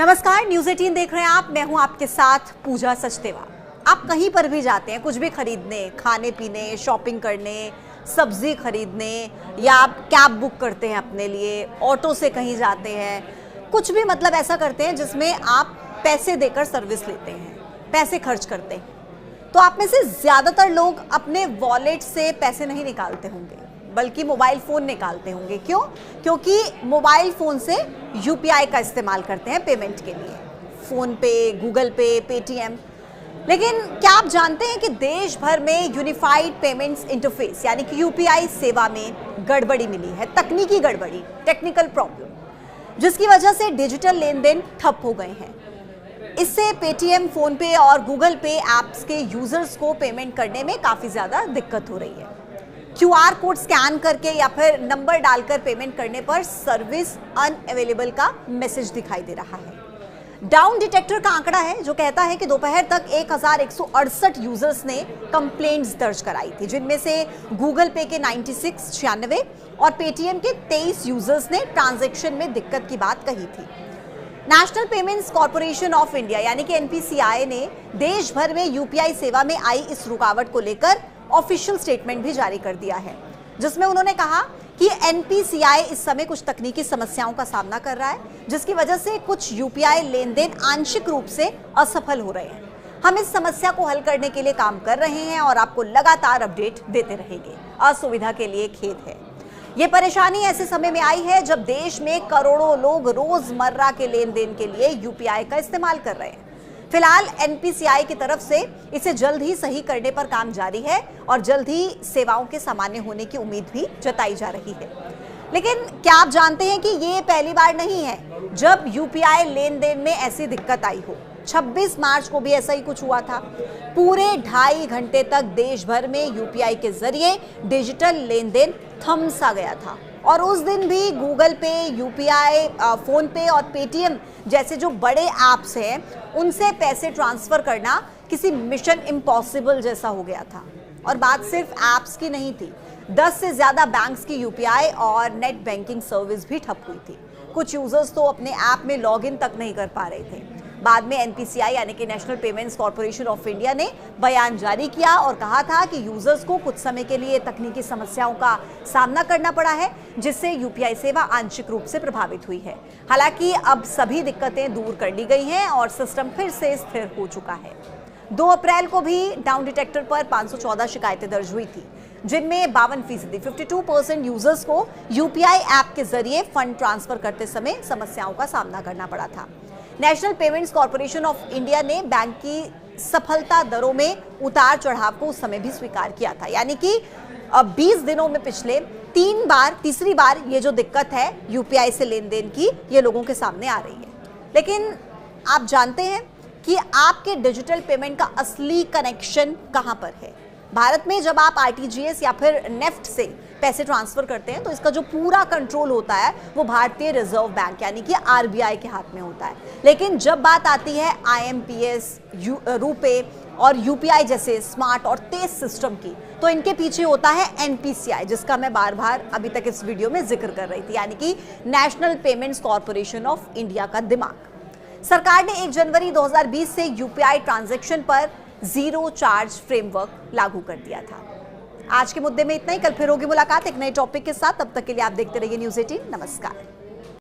नमस्कार, न्यूज़ 18 देख रहे हैं आप। मैं हूं आपके साथ पूजा सचदेवा। आप कहीं पर भी जाते हैं, कुछ भी खरीदने, खाने पीने, शॉपिंग करने, सब्जी खरीदने, या आप कैब बुक करते हैं अपने लिए, ऑटो से कहीं जाते हैं, कुछ भी मतलब ऐसा करते हैं जिसमें आप पैसे देकर सर्विस लेते हैं, पैसे खर्च करते हैं। तो आप में से ज़्यादातर लोग अपने वॉलेट से पैसे नहीं निकालते होंगे, बल्कि मोबाइल फ़ोन निकालते होंगे। क्यों? क्योंकि मोबाइल फ़ोन से यूपीआई का इस्तेमाल करते हैं पेमेंट के लिए, फ़ोन पे, गूगल पे, पेटीएम। लेकिन क्या आप जानते हैं कि देश भर में यूनिफाइड पेमेंट्स इंटरफेस यानी कि यूपीआई सेवा में गड़बड़ी मिली है, तकनीकी गड़बड़ी, टेक्निकल प्रॉब्लम, जिसकी वजह से डिजिटल लेन देन ठप हो गए हैं। इससे पेटीएम, फ़ोन पे और गूगल पे ऐप्स के यूज़र्स को पेमेंट करने में काफ़ी ज़्यादा दिक्कत हो रही है। क्यूआर कोड स्कैन करके या फिर नंबर डालकर पेमेंट करने पर सर्विस अनअवेलेबल का मैसेज दिखाई दे रहा है। डाउन डिटेक्टर का आंकड़ा है जो कहता है कि दोपहर तक 1168 यूजर्स ने कंप्लेंट्स दर्ज कराई थी, जिनमें से गूगल पे के 96 और पेटीएम के 23 यूजर्स ने ट्रांजैक्शन में दिक्कत की बात कही थी। National payments corporation of India यानी कि एनपीसीआई ने देश भर में यूपीआई सेवा में आई इस रुकावट को लेकर ऑफिशियल स्टेटमेंट भी जारी कर दिया है, जिसमें उन्होंने कहा कि एनपीसीआई इस समय कुछ तकनीकी समस्याओं का सामना कर रहा है, जिसकी वजह से कुछ यूपीआई लेन देन आंशिक रूप से असफल हो रहे हैं। हम इस समस्या को हल करने के लिए काम कर रहे हैं और आपको लगातार अपडेट देते रहेंगे। असुविधा के लिए खेद है। ये परेशानी ऐसे समय में आई है जब देश में करोड़ों लोग रोजमर्रा के लेन देन के लिए यूपीआई का इस्तेमाल कर रहे हैं। फिलहाल एनपीसीआई की तरफ से इसे जल्द ही सही करने पर काम जारी है और जल्द ही सेवाओं के सामान्य होने की उम्मीद भी जताई जा रही है। लेकिन क्या आप जानते हैं कि ये पहली बार नहीं है जब यूपीआई लेन देन में ऐसी दिक्कत आई हो। 26 मार्च को भी ऐसा ही कुछ हुआ था। पूरे 2.5 घंटे तक देश भर में यूपीआई के जरिए डिजिटल लेन देन थम सा गया था और उस दिन भी गूगल पे, यूपीआई, फ़ोन पे और पेटीएम जैसे जो बड़े ऐप्स हैं उनसे पैसे ट्रांसफ़र करना किसी मिशन इम्पॉसिबल जैसा हो गया था। और बात सिर्फ ऐप्स की नहीं थी, 10 से ज़्यादा बैंक्स की यूपीआई और नेट बैंकिंग सर्विस भी ठप हुई थी। कुछ यूज़र्स तो अपने ऐप में लॉगिन तक नहीं कर पा रहे थे। बाद में एनपीसीआई यानी कि national payments corporation of India ने बयान जारी किया और कहा था कि यूजर्स को कुछ समय के लिए तकनीकी समस्याओं का सामना करना पड़ा है, जिससे यूपीआई सेवा आंशिक रूप से प्रभावित हुई है। हालांकि अब सभी दिक्कतें दूर कर ली गई हैं और सिस्टम फिर से स्थिर हो चुका है। 2 अप्रैल को भी डाउन डिटेक्टर पर 514 शिकायतें दर्ज हुई थी, जिनमें 52% 52% यूजर्स को यूपीआई ऐप के जरिए फंड ट्रांसफर करते समय समस्याओं का सामना करना पड़ा था। National payments corporation of India ने बैंक की सफलता दरों में उतार चढ़ाव को उस समय भी स्वीकार किया था, यानी कि 20 दिनों में पिछले तीसरी बार ये जो दिक्कत है यूपीआई से लेन देन की, ये लोगों के सामने आ रही है। लेकिन आप जानते हैं कि आपके डिजिटल पेमेंट का असली कनेक्शन कहां पर है? भारत में जब आप आरटीजीएस या फिर नेफ्ट से पैसे ट्रांसफर करते हैं तो इसका जो पूरा कंट्रोल होता है वो भारतीय रिजर्व बैंक यानी कि आरबीआई के हाथ में होता है। लेकिन जब बात आती है आईएमपीएस, रुपे और यूपीआई जैसे स्मार्ट और तेज सिस्टम की, तो इनके पीछे होता है एनपीसीआई, जिसका मैं बार बार अभी तक इस वीडियो में जिक्र कर रही थी, यानी कि national payments corporation of India का दिमाग। सरकार ने 1 जनवरी 2020 से यूपीआई ट्रांजैक्शन पर जीरो चार्ज फ्रेमवर्क लागू कर दिया था। आज के मुद्दे में इतना ही। कल फिर होगी मुलाकात एक नए टॉपिक के साथ। तब तक के लिए आप देखते रहिए न्यूज़ 18। नमस्कार।